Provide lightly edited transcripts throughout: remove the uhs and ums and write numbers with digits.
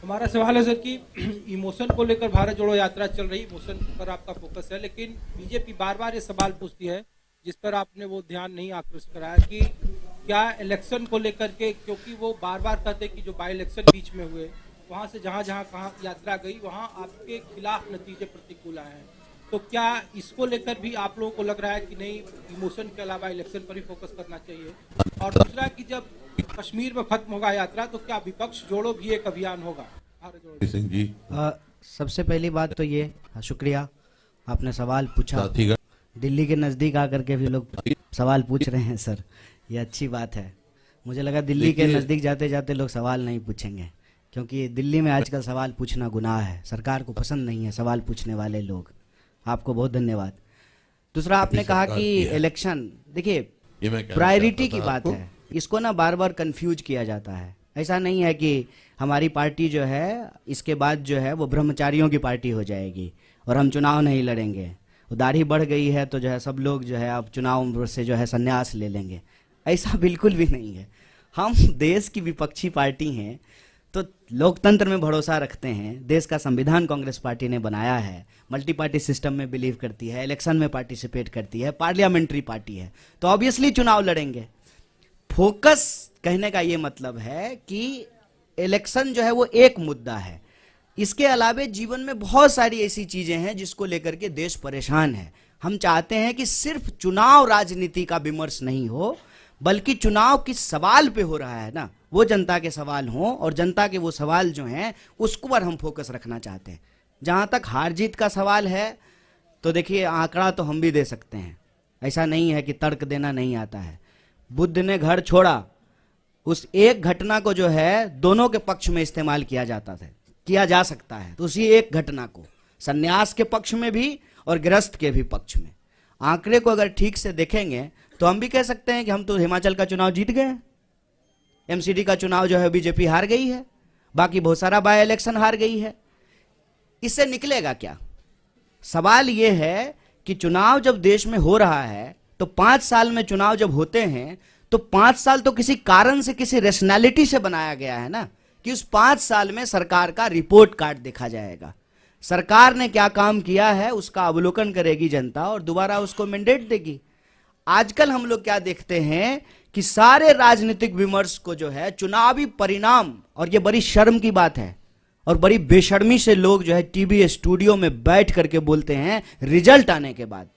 हमारा सवाल है सर कि इमोशन को लेकर भारत जोड़ो यात्रा चल रही, इमोशन पर आपका फोकस है, लेकिन बीजेपी बार बार ये सवाल पूछती है जिस पर आपने वो ध्यान नहीं आकृष्ट कराया कि क्या इलेक्शन को लेकर के, क्योंकि वो बार बार कहते कि जो बाई इलेक्शन बीच में हुए वहां से जहां जहां कहाँ यात्रा गई वहां आपके खिलाफ नतीजे प्रतिकूल आए हैं, तो क्या इसको लेकर भी आप लोगों को लग रहा है कि नहीं इमोशन के अलावा इलेक्शन पर ही फोकस करना चाहिए? और दूसरा कि जब कश्मीर में खत्म होगा यात्रा तो क्या विपक्ष जोड़ो भी एक अभियान होगा? भारत जोड़ो सिंह जी, सबसे पहली बात तो ये, शुक्रिया आपने सवाल पूछा। दिल्ली के नज़दीक आकर के भी लोग सवाल पूछ रहे हैं सर, ये अच्छी बात है। मुझे लगा दिल्ली के नज़दीक जाते जाते लोग सवाल नहीं पूछेंगे, क्योंकि दिल्ली में आजकल सवाल पूछना गुनाह है, सरकार को पसंद नहीं है सवाल पूछने वाले लोग। आपको बहुत धन्यवाद। दूसरा आपने कहा कि इलेक्शन, देखिए प्रायोरिटी की बात है, इसको ना बार बार कंफ्यूज किया जाता है। ऐसा नहीं है कि हमारी पार्टी जो है इसके बाद जो है वो ब्रह्मचारियों की पार्टी हो जाएगी और हम चुनाव नहीं लड़ेंगे, दाढ़ी बढ़ गई है तो जो है सब लोग जो है अब चुनाव से जो है संन्यास ले लेंगे, ऐसा बिल्कुल भी नहीं है। हम देश की विपक्षी पार्टी हैं तो लोकतंत्र में भरोसा रखते हैं, देश का संविधान कांग्रेस पार्टी ने बनाया है, मल्टी पार्टी सिस्टम में बिलीव करती है, इलेक्शन में पार्टिसिपेट करती है, पार्लियामेंट्री पार्टी है, तो ऑब्वियसली चुनाव लड़ेंगे। फोकस कहने का ये मतलब है कि इलेक्शन जो है वो एक मुद्दा है, इसके अलावे जीवन में बहुत सारी ऐसी चीजें हैं जिसको लेकर के देश परेशान है। हम चाहते हैं कि सिर्फ चुनाव राजनीति का विमर्श नहीं हो, बल्कि चुनाव किस सवाल पे हो रहा है ना, वो जनता के सवाल हों, और जनता के वो सवाल जो हैं उसको पर हम फोकस रखना चाहते हैं। जहाँ तक हार जीत का सवाल है तो देखिए आंकड़ा तो हम भी दे सकते हैं, ऐसा नहीं है कि तर्क देना नहीं आता है। बुद्ध ने घर छोड़ा, उस एक घटना को जो है दोनों के पक्ष में इस्तेमाल किया जा सकता है, तो उसी एक घटना को सन्यास के पक्ष में भी और गृहस्थ के भी पक्ष में। आंकड़े को अगर ठीक से देखेंगे तो हम भी कह सकते हैं कि हम तो हिमाचल का चुनाव जीत गए, एमसीडी का चुनाव जो है बीजेपी हार गई है, बाकी बहुत सारा बाय इलेक्शन हार गई है। इससे निकलेगा क्या? सवाल यह है कि चुनाव जब देश में हो रहा है तो 5 साल में चुनाव जब होते हैं तो 5 साल तो किसी कारण से, किसी रैशनैलिटी से बनाया गया है ना, कि उस 5 साल में सरकार का रिपोर्ट कार्ड देखा जाएगा, सरकार ने क्या काम किया है उसका अवलोकन करेगी जनता और दोबारा उसको मैंडेट देगी। आजकल हम लोग क्या देखते हैं कि सारे राजनीतिक विमर्श को जो है चुनावी परिणाम, और ये बड़ी शर्म की बात है और बड़ी बेशर्मी से लोग जो है टीवी स्टूडियो में बैठ करके बोलते हैं रिजल्ट आने के बाद।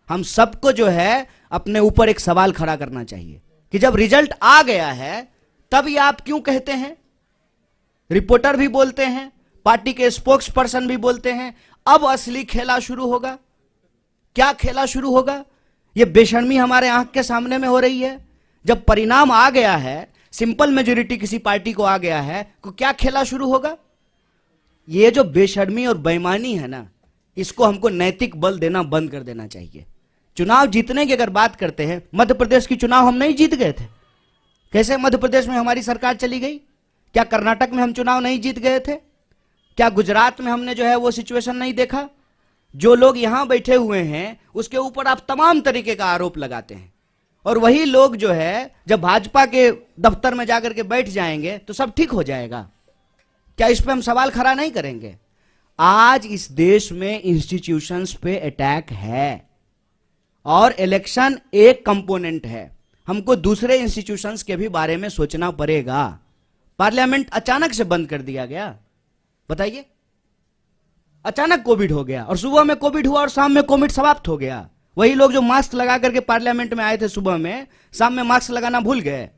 हम सबको जो है अपने ऊपर एक सवाल खड़ा करना चाहिए कि जब रिजल्ट आ गया है तब ये आप क्यों कहते हैं? रिपोर्टर भी बोलते हैं, पार्टी के स्पोक्स पर्सन भी बोलते हैं, अब असली खेला शुरू होगा। क्या खेला शुरू होगा? ये बेशर्मी हमारे आंख के सामने में हो रही है। जब परिणाम आ गया है, सिंपल मेजोरिटी किसी पार्टी को आ गया है, तो क्या खेला शुरू होगा? ये जो बेशर्मी और बेईमानी है ना, इसको हमको नैतिक बल देना बंद कर देना चाहिए। चुनाव जीतने की अगर बात करते हैं, मध्य प्रदेश की चुनाव हम नहीं जीत गए थे, कैसे मध्य प्रदेश में हमारी सरकार चली गई? क्या कर्नाटक में हम चुनाव नहीं जीत गए थे? क्या गुजरात में हमने जो है वो सिचुएशन नहीं देखा? जो लोग यहां बैठे हुए हैं उसके ऊपर आप तमाम तरीके का आरोप लगाते हैं, और वही लोग जो है जब भाजपा के दफ्तर में जाकर के बैठ जाएंगे तो सब ठीक हो जाएगा। क्या इस पे हम सवाल खड़ा नहीं करेंगे? आज इस देश में इंस्टीट्यूशंस पे अटैक है और इलेक्शन एक कंपोनेंट है। हमको दूसरे इंस्टीट्यूशंस के भी बारे में सोचना पड़ेगा। पार्लियामेंट अचानक से बंद कर दिया गया, बताइए, अचानक कोविड हो गया, और सुबह में कोविड हुआ और शाम में कोविड समाप्त हो गया। वही लोग जो मास्क लगा करके पार्लियामेंट में आए थे सुबह में, शाम में मास्क लगाना भूल गए।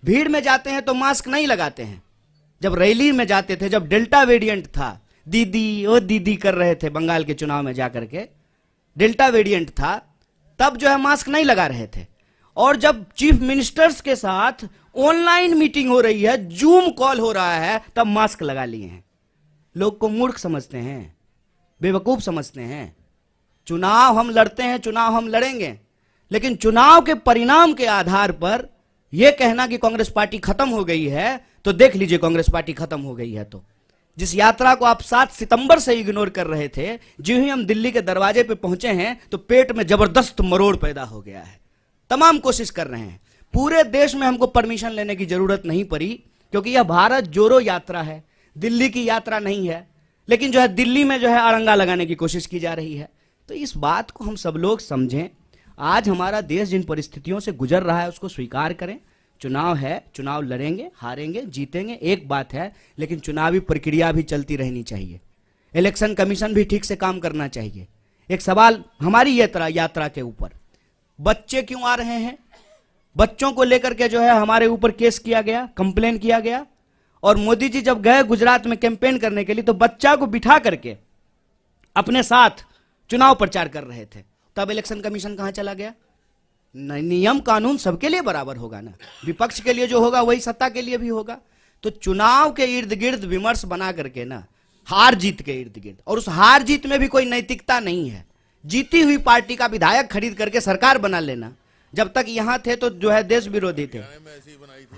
भीड़ में जाते हैं तो मास्क नहीं लगाते हैं। जब रैली में जाते थे, जब डेल्टा वेरिएंट था, दीदी ओ दीदी कर रहे थे बंगाल के चुनाव में जाकर के, डेल्टा वेरिएंट था, तब जो है मास्क नहीं लगा रहे थे। और जब चीफ मिनिस्टर्स के साथ ऑनलाइन मीटिंग हो रही है, जूम कॉल हो रहा है, तब मास्क लगा लिए हैं। लोग को मूर्ख समझते हैं, बेवकूफ समझते हैं। चुनाव हम लड़ते हैं, चुनाव हम लड़ेंगे, लेकिन चुनाव के परिणाम के आधार पर यह कहना कि कांग्रेस पार्टी खत्म हो गई है, तो देख लीजिए कांग्रेस पार्टी खत्म हो गई है तो। जिस यात्रा को आप 7 सितंबर से इग्नोर कर रहे थे, जो ही हम दिल्ली के दरवाजे पे पहुंचे हैं तो पेट में जबरदस्त मरोड़ पैदा हो गया है। तमाम कोशिश कर रहे हैं, पूरे देश में हमको परमिशन लेने की जरूरत नहीं पड़ी, क्योंकि यह भारत जोड़ो यात्रा है। दिल्ली की यात्रा नहीं है, लेकिन जो है दिल्ली में जो है अड़ंगा लगाने की कोशिश की जा रही है। तो इस बात को हम सब लोग समझें। आज हमारा देश जिन परिस्थितियों से गुजर रहा है उसको स्वीकार करें। चुनाव है, चुनाव लड़ेंगे, हारेंगे, जीतेंगे, एक बात है, लेकिन चुनावी प्रक्रिया भी चलती रहनी चाहिए। इलेक्शन कमीशन भी ठीक से काम करना चाहिए। एक सवाल हमारी यात्रा के ऊपर, बच्चे क्यों आ रहे हैं? बच्चों को लेकर के जो है हमारे ऊपर केस किया गया, कंप्लेन किया गया। और मोदी जी जब गए गुजरात में कैंपेन करने के लिए तो बच्चा को बिठा करके अपने साथ चुनाव प्रचार कर रहे थे। तब इलेक्शन कमीशन कहां चला गया? नियम कानून सबके लिए बराबर होगा ना, विपक्ष के लिए जो होगा वही सत्ता के लिए भी होगा। तो चुनाव के इर्द गिर्द विमर्श बना करके ना, हार जीत के इर्द गिर्द, और उस हार जीत में भी कोई नैतिकता नहीं है। जीती हुई पार्टी का विधायक खरीद करके सरकार बना लेना, जब तक यहां थे तो जो है देश विरोधी थे,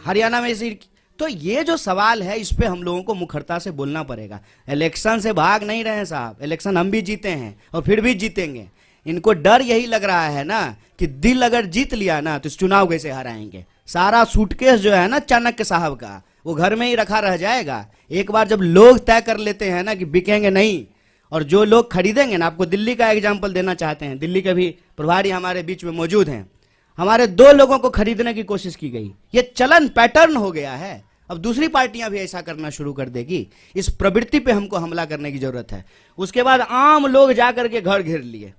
हरियाणा में ऐसी। तो ये जो सवाल है इस पे हम लोगों को मुखरता से बोलना पड़ेगा। इलेक्शन से भाग नहीं रहे साहब, इलेक्शन हम भी जीते हैं और फिर भी जीतेंगे। इनको डर यही लग रहा है ना कि दिल अगर जीत लिया ना तो इस चुनाव कैसे हराएंगे। सारा सूटकेस जो है ना चाणक्य साहब का, वो घर में ही रखा रह जाएगा। एक बार जब लोग तय कर लेते हैं ना कि बिकेंगे नहीं, और जो लोग खरीदेंगे ना, आपको दिल्ली का एग्जाम्पल देना चाहते हैं, दिल्ली के भी प्रभारी हमारे बीच में मौजूद हैं। हमारे 2 लोगों को खरीदने की कोशिश की गई, ये चलन पैटर्न हो गया है। अब दूसरी पार्टियां भी ऐसा करना शुरू कर देगी। इस प्रवृत्ति पे हमको हमला करने की जरूरत है। उसके बाद आम लोग जाकर के घर घेर लिए,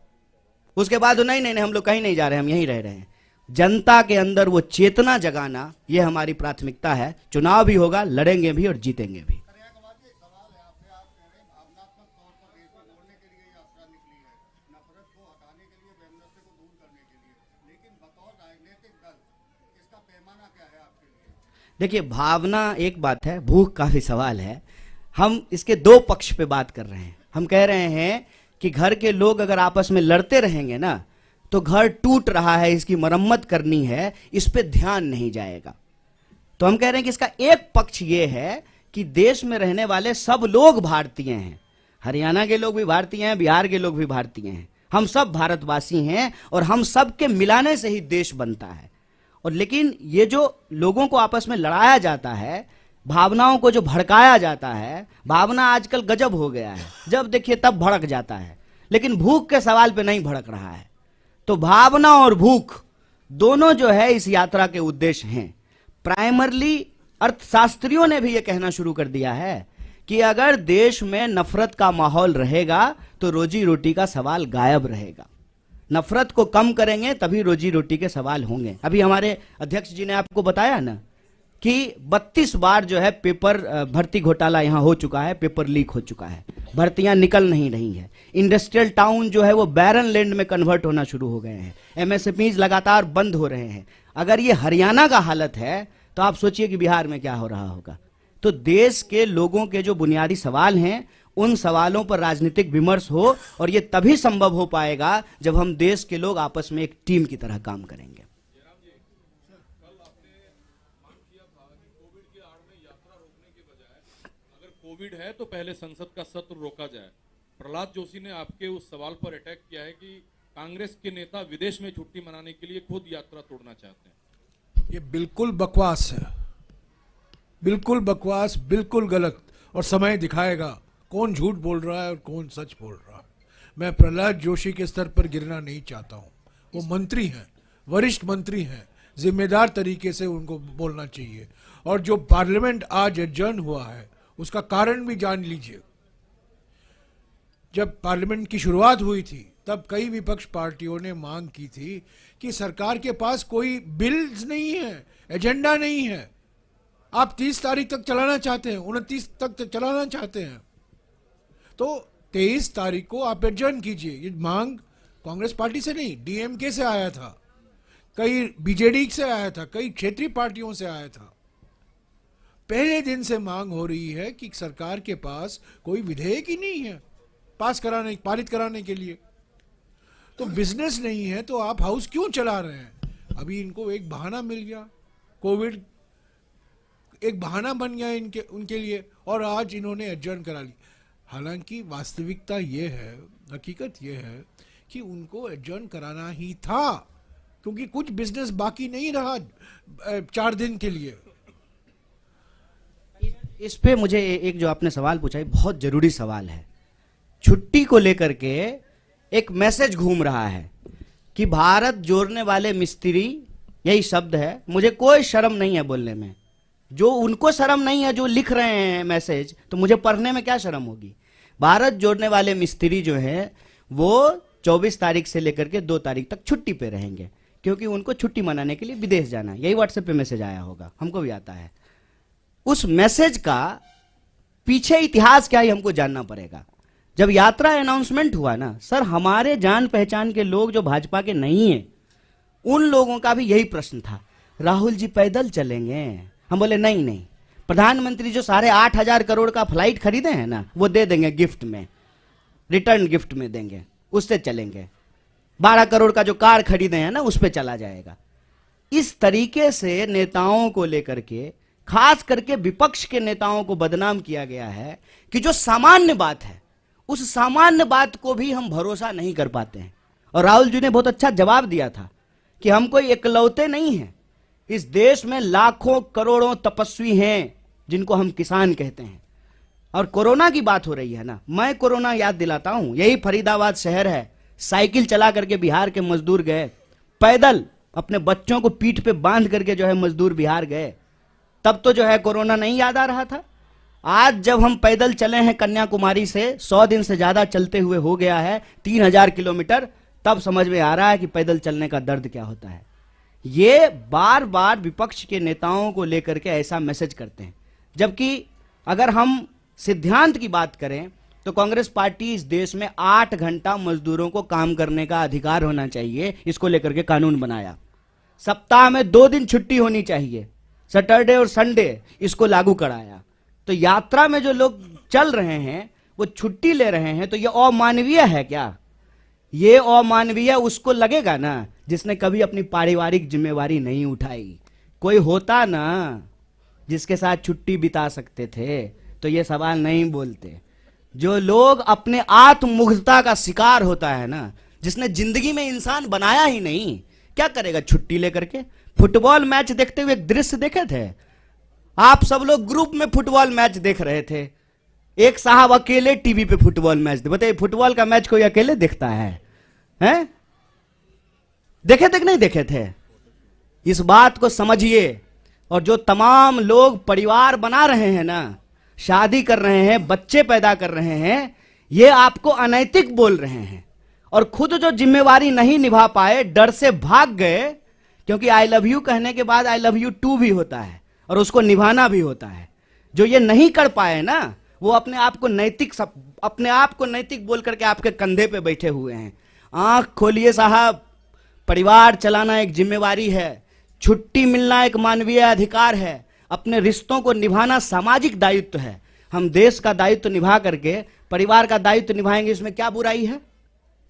उसके बाद नहीं हम लोग कहीं नहीं जा रहे, हम यहीं रह रहे हैं। जनता के अंदर वो चेतना जगाना, ये हमारी प्राथमिकता है। चुनाव भी होगा, लड़ेंगे भी और जीतेंगे भी। देखिए, भावना एक बात है, भूख का भी सवाल है। हम इसके 2 पक्ष पे बात कर रहे हैं। हम कह रहे हैं कि घर के लोग अगर आपस में लड़ते रहेंगे ना तो घर टूट रहा है, इसकी मरम्मत करनी है, इस पे ध्यान नहीं जाएगा। तो हम कह रहे हैं कि इसका एक पक्ष ये है कि देश में रहने वाले सब लोग भारतीय हैं। हरियाणा के लोग भी भारतीय हैं, बिहार के लोग भी भारतीय हैं, हम सब भारतवासी हैं और हम सब के मिलाने से ही देश बनता है। और लेकिन ये जो लोगों को आपस में लड़ाया जाता है, भावनाओं को जो भड़काया जाता है, भावना आजकल गजब हो गया है, जब देखिए तब भड़क जाता है, लेकिन भूख के सवाल पे नहीं भड़क रहा है। तो भावना और भूख दोनों जो है इस यात्रा के उद्देश्य हैं। प्राइमरली अर्थशास्त्रियों ने भी यह कहना शुरू कर दिया है कि अगर देश में नफरत का माहौल रहेगा तो रोजी रोटी का सवाल गायब रहेगा। नफरत को कम करेंगे तभी रोजी रोटी के सवाल होंगे। अभी हमारे अध्यक्ष जी ने आपको बताया ना कि 32 बार जो है पेपर भर्ती घोटाला यहां हो चुका है, पेपर लीक हो चुका है, भर्तियां निकल नहीं रही है। इंडस्ट्रियल टाउन जो है वो बैरन लैंड में कन्वर्ट होना शुरू हो गए हैं, एमएसएमईज लगातार बंद हो रहे हैं। अगर ये हरियाणा का हालत है तो आप सोचिए कि बिहार में क्या हो रहा होगा। तो देश के लोगों के जो बुनियादी सवाल हैं उन सवालों पर राजनीतिक विमर्श हो, और ये तभी संभव हो पाएगा जब हम देश के लोग आपस में एक टीम की तरह काम करेंगे। कोविड है तो पहले संसद का सत्र रोका जाए। प्रहलाद जोशी ने आपके उस सवाल पर अटैक किया है कि कांग्रेस के नेता विदेश में छुट्टी मनाने के लिए खुद यात्रा तोड़ना चाहते हैं। ये बिल्कुल बकवास है, बिल्कुल बकवास, बिल्कुल गलत, और समय दिखाएगा कौन झूठ बोल रहा है और कौन सच बोल रहा है। मैं प्रहलाद जोशी के स्तर पर गिरना नहीं चाहता हूँ। वो मंत्री हैं, वरिष्ठ मंत्री हैं, जिम्मेदार तरीके से उनको बोलना चाहिए। और जो पार्लियामेंट आज एडजर्न हुआ है उसका कारण भी जान लीजिए। जब पार्लियामेंट की शुरुआत हुई थी तब कई विपक्ष पार्टियों ने मांग की थी कि सरकार के पास कोई बिल्स नहीं है, एजेंडा नहीं है। आप 30 तारीख तक चलाना चाहते हैं, 29 तक चलाना चाहते हैं, तो 23 तारीख को आप एडजर्न कीजिए। ये मांग कांग्रेस पार्टी से नहीं, डीएमके से आया था, कई बीजेडी से आया था, कई क्षेत्रीय पार्टियों से आया था। पहले दिन से मांग हो रही है कि सरकार के पास कोई विधेयक ही नहीं है पारित कराने के लिए। तो बिजनेस नहीं है तो आप हाउस क्यों चला रहे हैं? अभी इनको एक बहाना मिल गया, कोविड एक बहाना बन गया उनके लिए, और आज इन्होंने एडजर्न करा ली। हालांकि वास्तविकता ये है, हकीकत ये है कि उनको एडजर्न कराना ही था, क्योंकि कुछ बिजनेस बाकी नहीं रहा 4 दिन के लिए। इस पे मुझे एक जो आपने सवाल पूछा है बहुत जरूरी सवाल है। छुट्टी को लेकर के एक मैसेज घूम रहा है कि भारत जोड़ने वाले मिस्त्री, यही शब्द है। मुझे कोई शर्म नहीं है बोलने में। जो उनको शर्म नहीं है जो लिख रहे हैं मैसेज, तो मुझे पढ़ने में क्या शर्म होगी। भारत जोड़ने वाले मिस्त्री जो है वो 24 तारीख से लेकर के 2 तारीख तक छुट्टी पे रहेंगे, क्योंकि उनको छुट्टी मनाने के लिए विदेश जाना है। यही व्हाट्सएप पे मैसेज आया होगा, हमको भी आता है। उस मैसेज का पीछे इतिहास क्या है हमको जानना पड़ेगा। जब यात्रा अनाउंसमेंट हुआ ना सर, हमारे जान पहचान के लोग जो भाजपा के नहीं है, उन लोगों का भी यही प्रश्न था, राहुल जी पैदल चलेंगे? हम बोले नहीं नहीं, प्रधानमंत्री जो 8,500 करोड़ का फ्लाइट खरीदे हैं ना, वो दे देंगे गिफ्ट में, रिटर्न गिफ्ट में देंगे, उससे चलेंगे। 12 करोड़ का जो कार खरीदे हैं ना, उस पर चला जाएगा। इस तरीके से नेताओं को लेकर के, खास करके विपक्ष के नेताओं को बदनाम किया गया है कि जो सामान्य बात है, उस सामान्य बात को भी हम भरोसा नहीं कर पाते हैं। और राहुल जी ने बहुत अच्छा जवाब दिया था कि हम कोई इकलौते नहीं हैं, इस देश में लाखों करोड़ों तपस्वी हैं जिनको हम किसान कहते हैं। और कोरोना की बात हो रही है ना, मैं कोरोना याद दिलाता हूं। यही फरीदाबाद शहर है, साइकिल चला करके बिहार के मजदूर गए, पैदल अपने बच्चों को पीठ पे बांध करके जो है मजदूर बिहार गए। तब तो जो है कोरोना नहीं याद आ रहा था। आज जब हम पैदल चले हैं कन्याकुमारी से, 100 दिन से ज्यादा चलते हुए हो गया है 3000 किलोमीटर, तब समझ में आ रहा है कि पैदल चलने का दर्द क्या होता है। ये बार बार विपक्ष के नेताओं को लेकर के ऐसा मैसेज करते हैं, जबकि अगर हम सिद्धांत की बात करें तो कांग्रेस पार्टी इस देश में 8 घंटा मजदूरों को काम करने का अधिकार होना चाहिए, इसको लेकर के कानून बनाया। सप्ताह में 2 दिन छुट्टी होनी चाहिए, सैटरडे और संडे, इसको लागू कराया। तो यात्रा में जो लोग चल रहे हैं वो छुट्टी ले रहे हैं, तो ये अमानवीय है क्या? ये अमानवीय उसको लगेगा ना जिसने कभी अपनी पारिवारिक जिम्मेवारी नहीं उठाई। कोई होता ना जिसके साथ छुट्टी बिता सकते थे तो ये सवाल नहीं बोलते। जो लोग अपने आत्ममुग्धता का शिकार होता है ना, जिसने जिंदगी में इंसान बनाया ही नहीं, क्या करेगा छुट्टी लेकर के? फुटबॉल मैच देखते हुए एक दृश्य देखे थे आप सब लोग, ग्रुप में फुटबॉल मैच देख रहे थे, एक साहब अकेले टीवी पे फुटबॉल मैच, बताइए फुटबॉल का मैच कोई अकेले देखता है? हैं? देखे थे कि नहीं देखे थे? इस बात को समझिए। और जो तमाम लोग परिवार बना रहे हैं ना, शादी कर रहे हैं, बच्चे पैदा कर रहे हैं, ये आपको अनैतिक बोल रहे हैं। और खुद जो जिम्मेवारी नहीं निभा पाए, डर से भाग गए, क्योंकि आई लव यू कहने के बाद आई लव यू टू भी होता है और उसको निभाना भी होता है। जो ये नहीं कर पाए ना, वो अपने आप को नैतिक बोल करके आपके कंधे पे बैठे हुए हैं। आंख खोलिए साहब, परिवार चलाना एक जिम्मेवारी है, छुट्टी मिलना एक मानवीय अधिकार है, अपने रिश्तों को निभाना सामाजिक दायित्व है। हम देश का दायित्व निभा करके परिवार का दायित्व निभाएंगे, इसमें क्या बुराई है?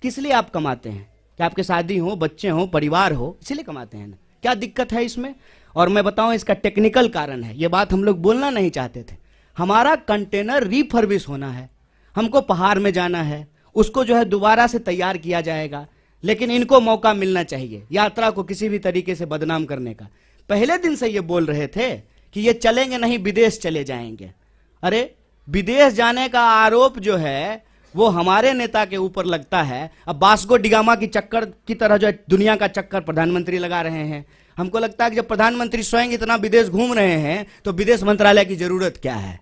किस लिए आप कमाते हैं? कि आपके शादी हो, बच्चे हो, परिवार हो, इसलिए कमाते हैं ना? क्या दिक्कत है इसमें? और मैं बताऊं इसका टेक्निकल कारण है, ये बात हम लोग बोलना नहीं चाहते थे। हमारा कंटेनर रिफर्बिश होना है, हमको पहाड़ में जाना है, उसको जो है दोबारा से तैयार किया जाएगा। लेकिन इनको मौका मिलना चाहिए यात्रा को किसी भी तरीके से बदनाम करने का। पहले दिन से ये बोल रहे थे कि ये चलेंगे नहीं, विदेश चले जाएंगे। अरे विदेश जाने का आरोप जो है वो हमारे नेता के ऊपर लगता है। अब वास्को डिगामा की चक्कर की तरह जो दुनिया का चक्कर प्रधानमंत्री लगा रहे हैं। हमको लगता है कि जब प्रधानमंत्री स्वयं इतना विदेश घूम रहे हैं तो विदेश मंत्रालय की जरूरत क्या है?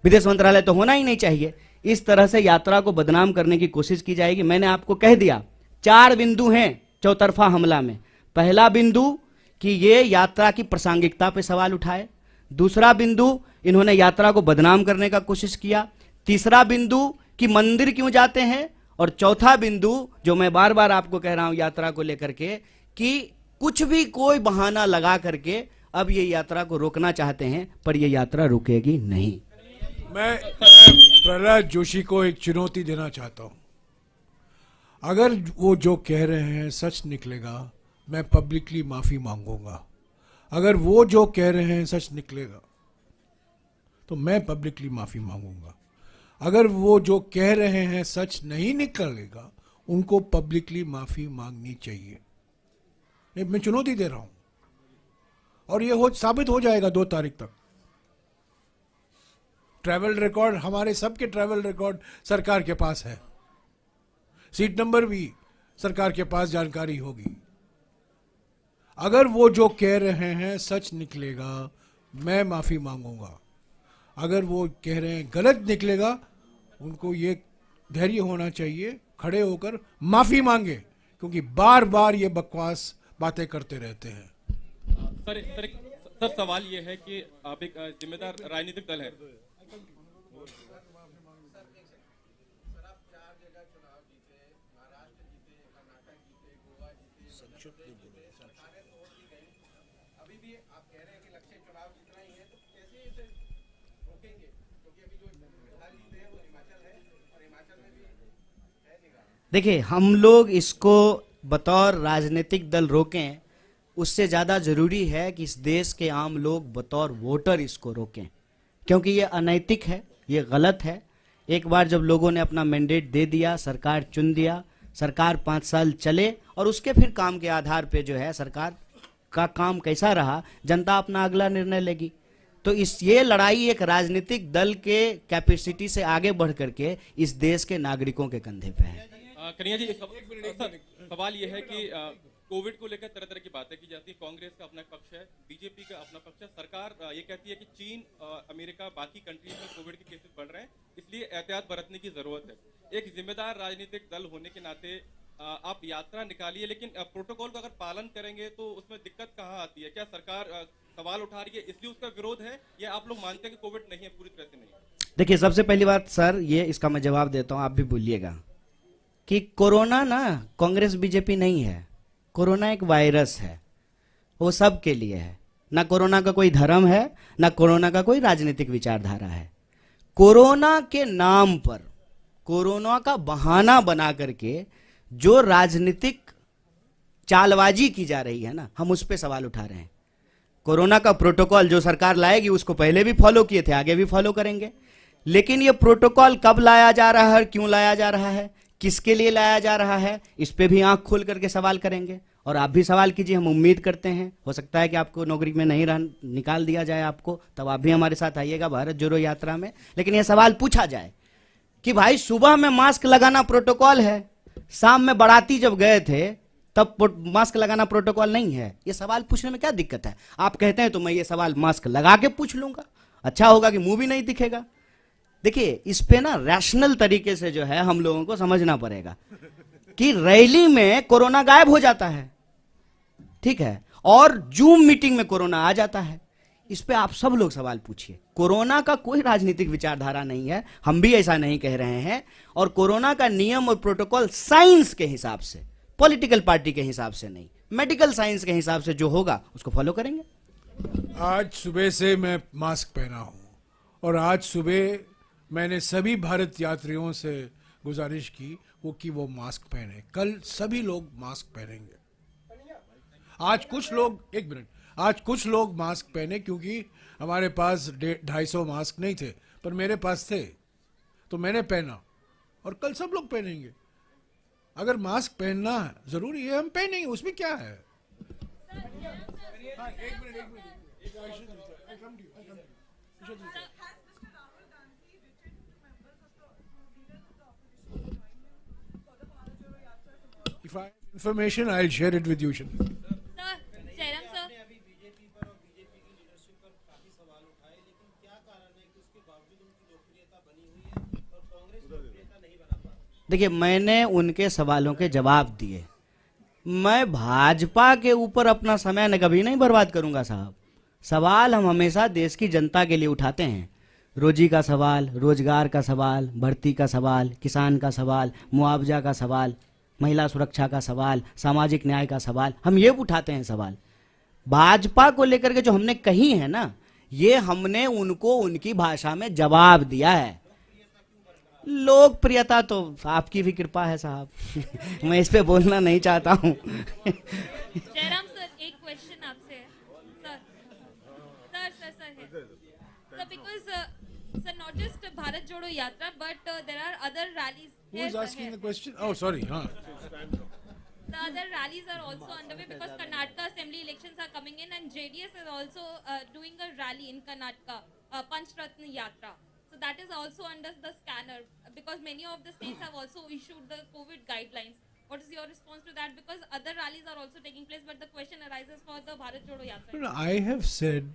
विदेश मंत्रालय तो होना ही नहीं चाहिए। इस तरह से यात्रा को बदनाम करने की कोशिश की जाएगी। मैंने आपको कह दिया 4 बिंदु हैं चौतरफा हमला में। पहला बिंदु कि ये यात्रा की प्रासंगिकता पे सवाल उठाए, दूसरा बिंदु इन्होंने यात्रा को बदनाम करने का कोशिश किया, तीसरा बिंदु कि मंदिर क्यों जाते हैं, और चौथा बिंदु जो मैं बार बार आपको कह रहा हूं यात्रा को लेकर के कि कुछ भी कोई बहाना लगा करके अब ये यात्रा को रोकना चाहते हैं, पर ये यात्रा रुकेगी नहीं। मैं प्रहलाद जोशी को एक चुनौती देना चाहता हूं। अगर वो जो कह रहे हैं सच निकलेगा, मैं पब्लिकली माफी मांगूंगा। अगर वो जो कह रहे हैं सच निकलेगा तो मैं पब्लिकली माफी मांगूंगा। अगर वो जो कह रहे हैं सच नहीं निकलेगा, उनको पब्लिकली माफी मांगनी चाहिए। ये मैं चुनौती दे रहा हूं और ये साबित हो जाएगा 2 तारीख तक। ट्रैवल रिकॉर्ड, हमारे सबके ट्रैवल रिकॉर्ड सरकार के पास है, सीट नंबर भी सरकार के पास जानकारी होगी। अगर वो जो कह रहे हैं सच निकलेगा, मैं माफी मांगूंगा। अगर वो कह रहे हैं गलत निकलेगा, उनको ये धैर्य होना चाहिए, खड़े होकर माफी मांगे, क्योंकि बार बार ये बकवास बातें करते रहते हैं। सर सवाल ये है कि आप एक जिम्मेदार राजनीतिक दल है। देखिए, हम लोग इसको बतौर राजनीतिक दल रोकें, उससे ज़्यादा ज़रूरी है कि इस देश के आम लोग बतौर वोटर इसको रोकें, क्योंकि ये अनैतिक है, ये गलत है। एक बार जब लोगों ने अपना मैंडेट दे दिया, सरकार चुन दिया, सरकार 5 साल चले और उसके फिर काम के आधार पे जो है सरकार का काम कैसा रहा, जनता अपना अगला निर्णय लेगी। तो ये लड़ाई एक राजनीतिक दल के कैपेसिटी से आगे बढ़ करके इस देश के नागरिकों के कंधे पे है। कन्हैया जी, सवाल ये है कि कोविड को लेकर तरह तरह की बातें की जाती है। कांग्रेस का अपना पक्ष है, बीजेपी का अपना पक्ष है। सरकार ये कहती है कि चीन, अमेरिका, बाकी कंट्रीज में कोविड के केसेस बढ़ रहे हैं, इसलिए एहतियात बरतने की जरूरत है। एक जिम्मेदार राजनीतिक दल होने के नाते आप यात्रा निकालिए, लेकिन प्रोटोकॉल का अगर पालन करेंगे तो उसमें दिक्कत कहाँ आती है? क्या सरकार सवाल उठा रही है इसलिए उसका विरोध है, या आप लोग मानते हैं कि कोविड नहीं है, पूरी तरह से नहीं? देखिए, सबसे पहली बात सर, ये इसका मैं जवाब देता हूँ, आप भी भूलिएगा कि कोरोना ना कांग्रेस बीजेपी नहीं है। कोरोना एक वायरस है, वो सब के लिए है। ना कोरोना का कोई धर्म है, ना कोरोना का कोई राजनीतिक विचारधारा है। कोरोना के नाम पर, कोरोना का बहाना बना करके जो राजनीतिक चालबाजी की जा रही है ना, हम उस पर सवाल उठा रहे हैं। कोरोना का प्रोटोकॉल जो सरकार लाएगी उसको पहले भी फॉलो किए थे, आगे भी फॉलो करेंगे, लेकिन ये प्रोटोकॉल कब लाया जा रहा है, क्यों लाया जा रहा है, किसके लिए लाया जा रहा है, इस पे भी आंख खोल करके सवाल करेंगे। और आप भी सवाल कीजिए, हम उम्मीद करते हैं, हो सकता है कि आपको नौकरी में नहीं निकाल दिया जाए आपको, तब आप भी हमारे साथ आइएगा भारत जोड़ो यात्रा में। लेकिन यह सवाल पूछा जाए कि भाई सुबह में मास्क लगाना प्रोटोकॉल है, शाम में बाराती जब गए थे तब मास्क लगाना प्रोटोकॉल नहीं है, ये सवाल पूछने में क्या दिक्कत है? आप कहते हैं तो मैं ये सवाल मास्क लगा के पूछ लूंगा, अच्छा होगा कि मुंह भी नहीं दिखेगा। देखिए, इस पे ना रैशनल तरीके से जो है हम लोगों को समझना पड़ेगा कि रैली में कोरोना गायब हो जाता है, ठीक है, और जूम मीटिंग में कोरोना आ जाता है। इस पे आप सब लोग सवाल पूछिए। कोरोना का कोई राजनीतिक विचारधारा नहीं है, हम भी ऐसा नहीं कह रहे हैं। और कोरोना का नियम और प्रोटोकॉल साइंस के हिसाब से, पॉलिटिकल पार्टी के हिसाब से नहीं, मेडिकल साइंस के हिसाब से जो होगा उसको फॉलो करेंगे। आज सुबह से मैं मास्क पहना हूं, और आज सुबह मैंने सभी भारत यात्रियों से गुजारिश की वो मास्क पहने। कल सभी लोग मास्क पहनेंगे। आज कुछ लोग, एक मिनट, आज कुछ लोग मास्क पहने क्योंकि हमारे पास 250 मास्क नहीं थे, पर मेरे पास थे तो मैंने पहना, और कल सब लोग पहनेंगे। अगर मास्क पहनना जरूरी है, हम पहनेंगे, उसमें क्या है? If I have information, I'll share it with you. Sir, Jairam sir, देखिए, मैंने उनके सवालों के जवाब दिए। मैं भाजपा के ऊपर अपना समय कभी नहीं बर्बाद करूंगा साहब। सवाल हम हमेशा देश की जनता के लिए उठाते हैं। रोजी का सवाल, रोजगार का सवाल, भर्ती का सवाल, किसान का सवाल, मुआवजा का सवाल, महिला सुरक्षा का सवाल, सामाजिक न्याय का सवाल, हम ये उठाते हैं सवाल। भाजपा को लेकर के जो हमने कही है ना, ये हमने उनको उनकी भाषा में जवाब दिया है। लोकप्रियता तो आपकी भी कृपा है साहब मैं इस पे बोलना नहीं चाहता हूँ जयराम सर, एक क्वेश्चन आपसे है सर है because sir, not just Bharat Jodo Yatra but there are other rallies. Who is asking the question? Oh, sorry. The other rallies are also underway because Karnataka assembly elections are coming in and JDS is also doing a rally in Karnataka, Panchratna Yatra. So that is also under the scanner because many of the states have also issued the COVID guidelines. What is your response to that? Because other rallies are also taking place, but the question arises for the Bharat Jodo Yatra. No, I have said,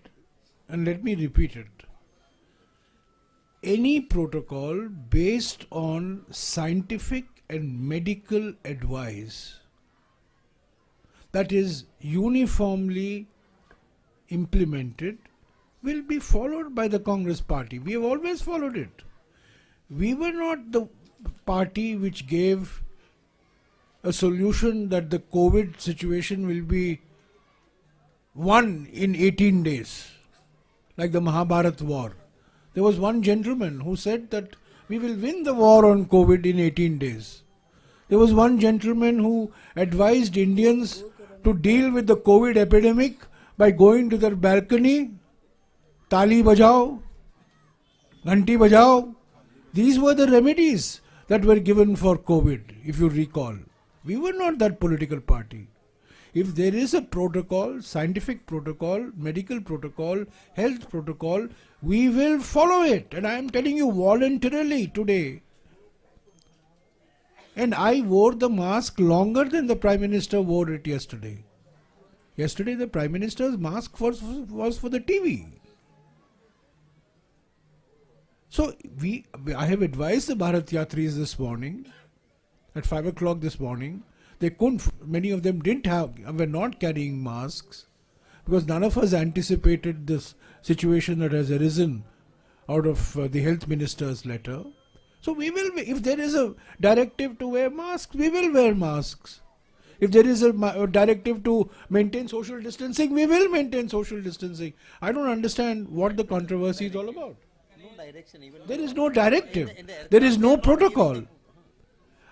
and let me repeat it. Any protocol based on scientific and medical advice that is uniformly implemented will be followed by the Congress party. We have always followed it. We were not the party which gave a solution that the COVID situation will be won in 18 days, like the Mahabharat war. There was one gentleman who said that we will win the war on COVID in 18 days. There was one gentleman who advised Indians to deal with the COVID epidemic by going to their balcony, tali bajao, ghanti bajao. These were the remedies that were given for COVID, if you recall. We were not that political party. If there is a protocol, scientific protocol, medical protocol, health protocol, we will follow it. And I am telling you voluntarily today. And I wore the mask longer than the Prime Minister wore it yesterday. Yesterday the Prime Minister's mask was for the TV. So I have advised the Bharat Yatris this morning, at 5 o'clock this morning. They couldn't, many of them were not carrying masks because none of us anticipated this situation that has arisen out of the health minister's letter. So we will, if there is a directive to wear masks, we will wear masks. If there is a directive to maintain social distancing, we will maintain social distancing. I don't understand what the controversy is all about. There is no directive. There is no protocol.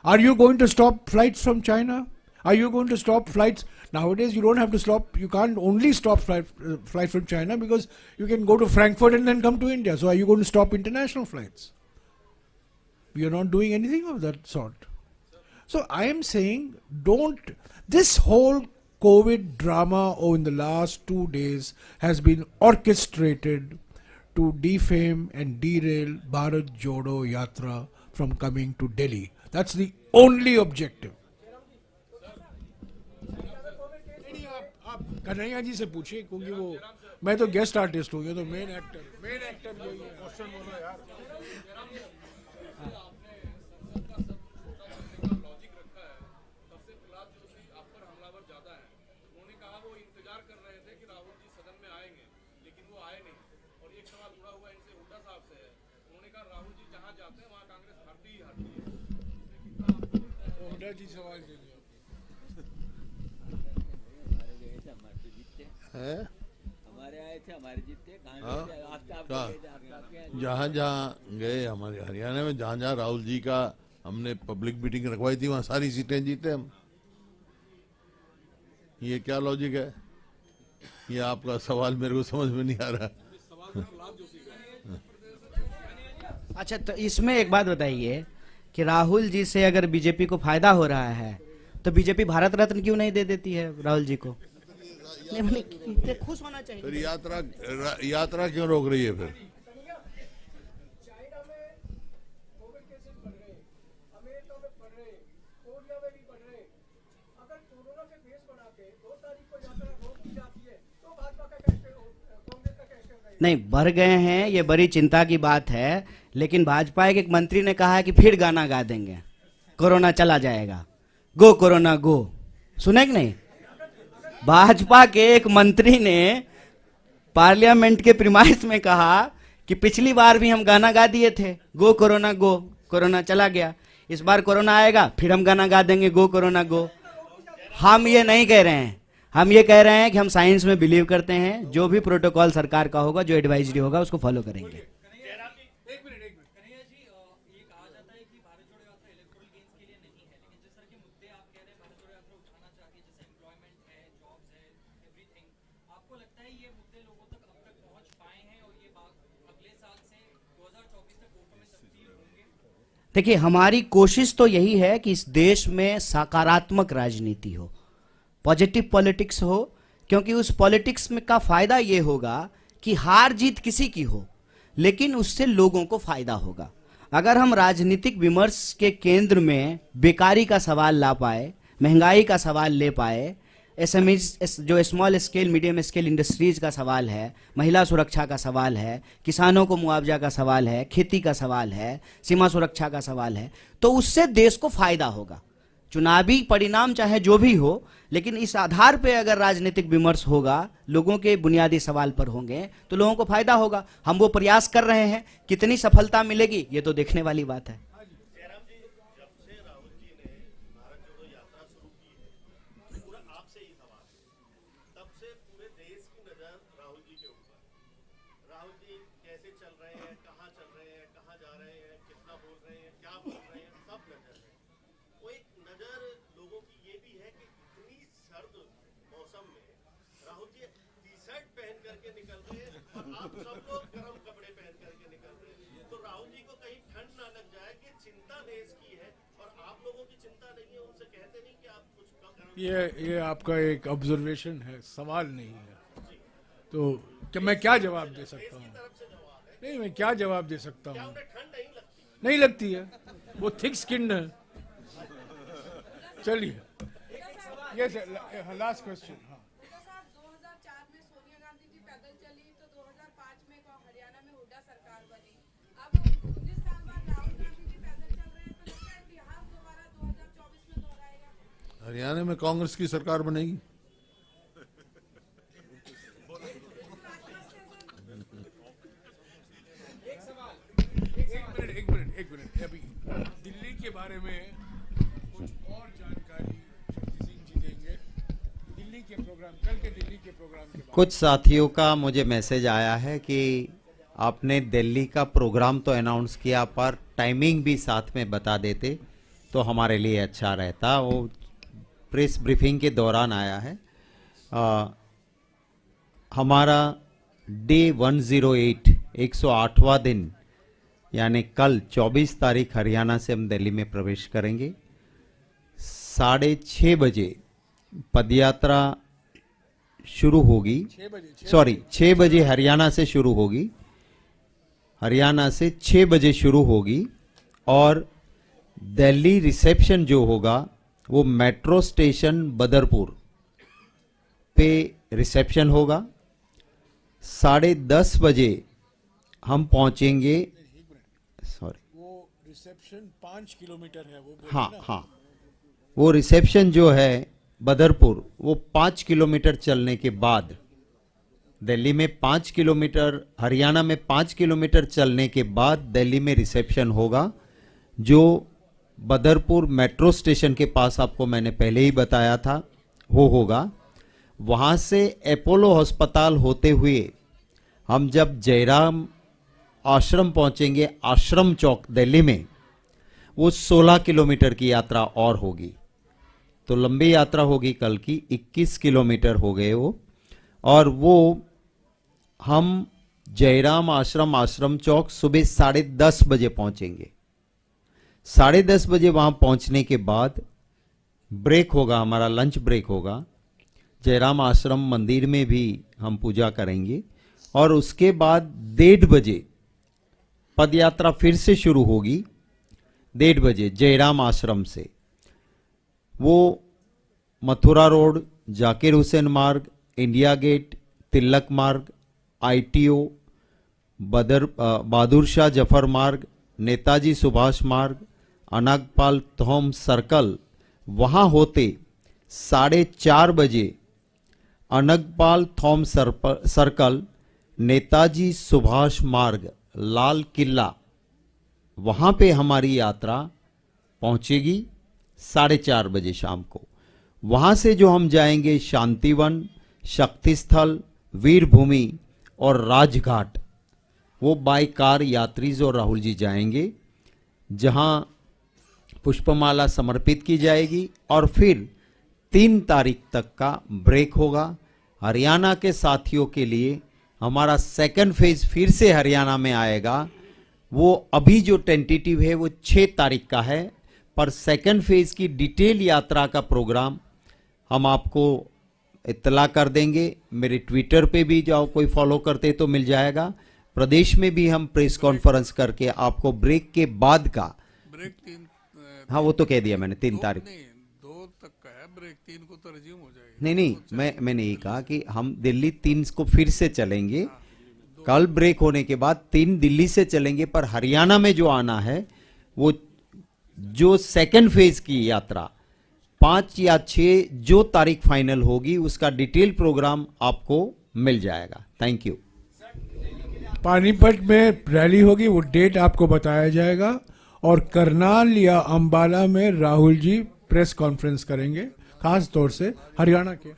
Are you going to stop flights from China? Are you going to stop flights? Nowadays you don't have to stop, you can't only stop flights from China because you can go to Frankfurt and then come to India. So are you going to stop international flights? We are not doing anything of that sort. So I am saying, this whole COVID drama in the last 2 days has been orchestrated to defame and derail Bharat Jodo Yatra from coming to Delhi. That's the only objective. आप कन्हैया जी से पूछिए क्योंकि वो मैं तो guest artist हूँ, ये तो मेन एक्टर यही है। क्वेश्चन बोलो यार। जी सवाल हमारे आए थे, हमारे जीते, जहाँ जहाँ गए हमारे हरियाणा में, जहाँ जहाँ राहुल जी का हमने पब्लिक मीटिंग रखवाई थी वहाँ सारी सीटें जीते हम। ये क्या लॉजिक है? ये आपका सवाल मेरे को समझ में नहीं आ रहा। अच्छा, तो इसमें एक बात बताइए कि राहुल जी से अगर बीजेपी को फायदा हो रहा है तो बीजेपी भारत रत्न क्यों नहीं दे देती है राहुल जी को? खुश होना चाहिए। फिर यात्रा क्यों रोक रही है फिर? नहीं, बढ़ गए हैं, ये बड़ी चिंता की बात है, लेकिन भाजपा के एक मंत्री ने कहा है कि फिर गाना गा देंगे, कोरोना चला जाएगा, गो कोरोना गो। सुने कि नहीं? भाजपा के एक मंत्री ने पार्लियामेंट के प्रीमाइस में कहा कि पिछली बार भी हम गाना गा दिए थे, गो कोरोना गो, कोरोना चला गया, इस बार कोरोना आएगा फिर हम गाना गा देंगे, गो कोरोना गो। हम ये नहीं कह रहे हैं, हम ये कह रहे हैं कि हम साइंस में बिलीव करते हैं, जो भी प्रोटोकॉल सरकार का होगा, जो एडवाइजरी होगा, उसको फॉलो करेंगे। देखिए, हमारी कोशिश तो यही है कि इस देश में सकारात्मक राजनीति हो, पॉजिटिव पॉलिटिक्स हो, क्योंकि उस पॉलिटिक्स में का फायदा ये होगा कि हार जीत किसी की हो, लेकिन उससे लोगों को फायदा होगा। अगर हम राजनीतिक विमर्श के केंद्र में बेकारी का सवाल ला पाए, महंगाई का सवाल ले पाए, एसएमईज जो small scale medium scale industries का सवाल है, महिला सुरक्षा का सवाल है, किसानों को मुआवजा का सवाल है, खेती का सवाल है, सीमा सुरक्षा का सवाल है, तो उससे देश को फायदा होगा। चुनावी परिणाम चाहे जो भी हो, लेकिन इस आधार पे अगर राजनीतिक विमर्श होगा, लोगों के बुनियादी सवाल पर होंगे, तो लोगों को फायदा होगा। हम वो प्रयास कर रहे हैं, कितनी सफलता मिलेगी ये तो देखने वाली बात है। ये आपका एक ऑब्जर्वेशन है, सवाल नहीं है। तो क्या मैं क्या जवाब दे सकता हूँ? नहीं, मैं क्या जवाब दे सकता हूँ? नहीं लगती है, वो थिक स्किन है। चलिए, ये लास्ट क्वेश्चन। हाँ, 2004 में सोनिया गांधी जी पैदल चली, तो 2005 में हरियाणा में हुड्डा सरकार बनी। अब 19 साल बाद राहुल गांधी जी पैदल चल रहे हैं, तो लगता है बिहार दोबारा 2024 में दोहराएगा। हरियाणा में कांग्रेस की सरकार बनेगी। एक मिनट अभी दिल्ली के बारे में कुछ और जानकारी शक्ति सिंह जी देंगे। दिल्ली के प्रोग्राम, कल के दिल्ली के प्रोग्राम के बारे में कुछ साथियों का मुझे मैसेज आया है कि आपने दिल्ली का प्रोग्राम तो अनाउंस किया, पर टाइमिंग भी साथ में बता देते तो हमारे लिए अच्छा रहता। वो प्रेस ब्रीफिंग के दौरान आया है। हमारा डे 108 108वां दिन, यानी कल 24 तारीख हरियाणा से हम दिल्ली में प्रवेश करेंगे। 6:30 बजे पदयात्रा शुरू होगी। 6 बजे हरियाणा से शुरू होगी। हरियाणा से 6 बजे शुरू होगी और दिल्ली रिसेप्शन जो होगा वो मेट्रो स्टेशन बदरपुर पे रिसेप्शन होगा। 10:30 बजे हम पहुंचेंगे। सॉरी, वो रिसेप्शन 5 किलोमीटर है, वो हाँ हाँ, वो रिसेप्शन जो है बदरपुर, वो 5 किलोमीटर चलने के बाद, दिल्ली में 5 किलोमीटर, हरियाणा में 5 किलोमीटर चलने के बाद दिल्ली में रिसेप्शन होगा, जो बदरपुर मेट्रो स्टेशन के पास, आपको मैंने पहले ही बताया था, वो होगा। वहाँ से अपोलो अस्पताल होते हुए हम जब जयराम आश्रम पहुँचेंगे, आश्रम चौक दिल्ली में, वो 16 किलोमीटर की यात्रा और होगी। तो लंबी यात्रा होगी कल की, 21 किलोमीटर हो गए वो। और वो हम जयराम आश्रम, आश्रम चौक सुबह 10:30 बजे पहुंचेंगे। 10:30 बजे वहां पहुंचने के बाद ब्रेक होगा, हमारा लंच ब्रेक होगा। जयराम आश्रम मंदिर में भी हम पूजा करेंगे और उसके बाद 1:30 बजे पदयात्रा फिर से शुरू होगी। 1:30 बजे जयराम आश्रम से वो मथुरा रोड, जाकिर हुसैन मार्ग, इंडिया गेट, तिलक मार्ग, ITO, बहादुर शाह जफर मार्ग, नेताजी सुभाष मार्ग, अनागपाल थॉम सर्कल, वहाँ होते 4:30 बजे अनगपाल थॉम सर्कल, नेताजी सुभाष मार्ग, लाल किला, वहाँ पे हमारी यात्रा पहुँचेगी 4:30 बजे शाम को। वहाँ से जो हम जाएंगे शांतिवन, शक्ति स्थल, वीर भूमि और राजघाट, वो बाई कार यात्रीज और राहुल जी जाएंगे, जहाँ पुष्पमाला समर्पित की जाएगी और फिर 3 तारीख तक का ब्रेक होगा। हरियाणा के साथियों के लिए हमारा सेकंड फेज फिर से हरियाणा में आएगा। वो अभी जो टेंटेटिव है वो 6 तारीख का है, पर सेकंड फेज की डिटेल यात्रा का प्रोग्राम हम आपको इत्तला कर देंगे। मेरे ट्विटर पे भी जाओ, कोई फॉलो करते तो मिल जाएगा। प्रदेश में भी हम प्रेस कॉन्फ्रेंस करके आपको ब्रेक के बाद का ब्रेक 3 हाँ वो तो कह दिया मैंने 3 तारीख नहीं 2 तक का है, ब्रेक 3 को तो रिज्यूम हो जाएगी। नहीं मैंने यही कहा कि हम दिल्ली 3 को फिर से चलेंगे, कल ब्रेक होने के बाद 3 दिल्ली से चलेंगे, पर हरियाणा में जो आना है वो जो सेकंड फेज की यात्रा 5 या 6 जो तारीख फाइनल होगी उसका डिटेल प्रोग्राम आपको मिल जाएगा। Thank you. पानीपत में रैली होगी, वो डेट आपको बताया जाएगा, और करनाल या अंबाला में राहुल जी प्रेस कॉन्फ्रेंस करेंगे, खास तौर से हरियाणा के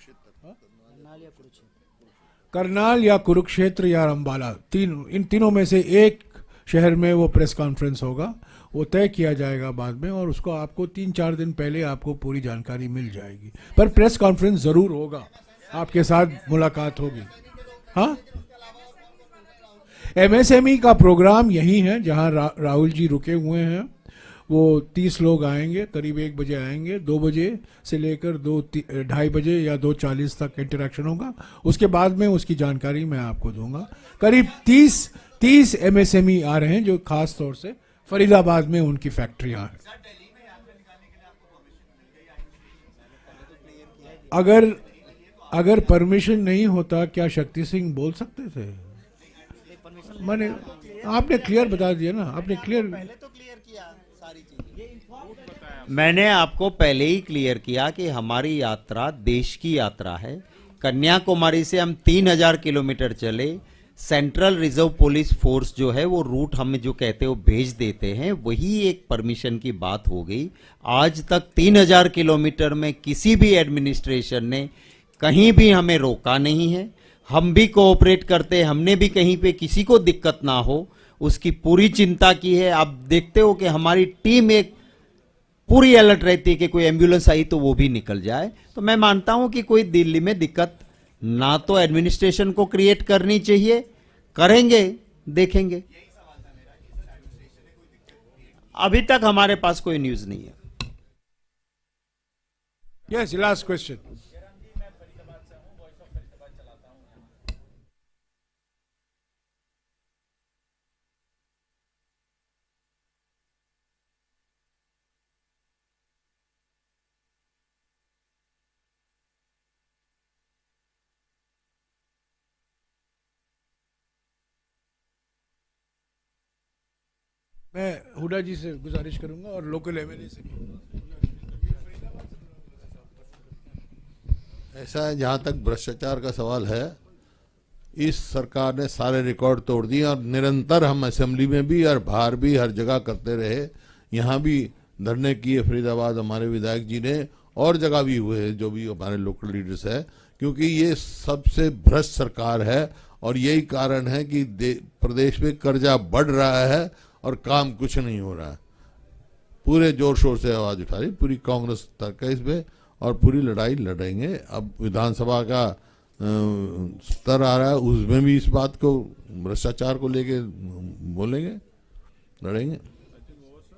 करनाल या कुरुक्षेत्र या अंबाला, इन तीनों में से एक शहर में वो प्रेस कॉन्फ्रेंस होगा, वो तय किया जाएगा बाद में, और उसको आपको 3-4 दिन पहले आपको पूरी जानकारी मिल जाएगी। पर प्रेस कॉन्फ्रेंस जरूर होगा, आपके साथ मुलाकात होगी। हाँ, एमएसएमई का प्रोग्राम यही है जहां राहुल जी रुके हुए हैं। वो 30 लोग आएंगे, करीब 1 बजे आएंगे, 2 बजे से लेकर 2-2:30 बजे या 2:40 तक इंटरेक्शन होगा। उसके बाद में उसकी जानकारी मैं आपको दूंगा। करीब 30 एमएसएमई आ रहे हैं जो खास तौर से फरीदाबाद में उनकी फैक्ट्रियां हैं। अगर परमिशन नहीं होता क्या शक्ति सिंह बोल सकते थे? मैंने आपने क्लियर बता दिया ना, आपने क्लियर मैंने आपको पहले ही क्लियर किया कि हमारी यात्रा देश की यात्रा है। कन्याकुमारी से हम 3000 किलोमीटर चले, सेंट्रल रिजर्व पुलिस फोर्स जो है वो रूट हमें जो कहते हैं वो भेज देते हैं, वही एक परमिशन की बात हो गई। आज तक 3000 किलोमीटर में किसी भी एडमिनिस्ट्रेशन ने कहीं भी हमें रोका नहीं है। हम भी कोऑपरेट करते हैं, हमने भी कहीं पे किसी को दिक्कत ना हो उसकी पूरी चिंता की है। आप देखते हो कि हमारी टीम एक पूरी अलर्ट रहती है कि कोई एम्बुलेंस आई तो वो भी निकल जाए। तो मैं मानता हूं कि कोई दिल्ली में दिक्कत ना तो एडमिनिस्ट्रेशन को क्रिएट करनी चाहिए, करेंगे देखेंगे। अभी तक हमारे पास कोई न्यूज नहीं है। Yes, last question. मैं हुडा जी से गुजारिश करूंगा और लोकल एमएलए से भी। ऐसा है, जहाँ तक भ्रष्टाचार का सवाल है, इस सरकार ने सारे रिकॉर्ड तोड़ दिए और निरंतर हम असेंबली में भी और बाहर भी हर जगह करते रहे। यहाँ भी धरने किए फरीदाबाद हमारे विधायक जी ने, और जगह भी हुए जो भी हमारे लोकल लीडर्स है, क्योंकि ये सबसे भ्रष्ट सरकार है और यही कारण है कि प्रदेश में कर्जा बढ़ रहा है और काम कुछ नहीं हो रहा है। पूरे जोर शोर से आवाज उठा रही पूरी कांग्रेस तक है इसमें, और पूरी लड़ाई लड़ेंगे। अब विधानसभा का स्तर आ रहा है, उसमें भी इस बात को भ्रष्टाचार को लेके बोलेंगे, लड़ेंगे।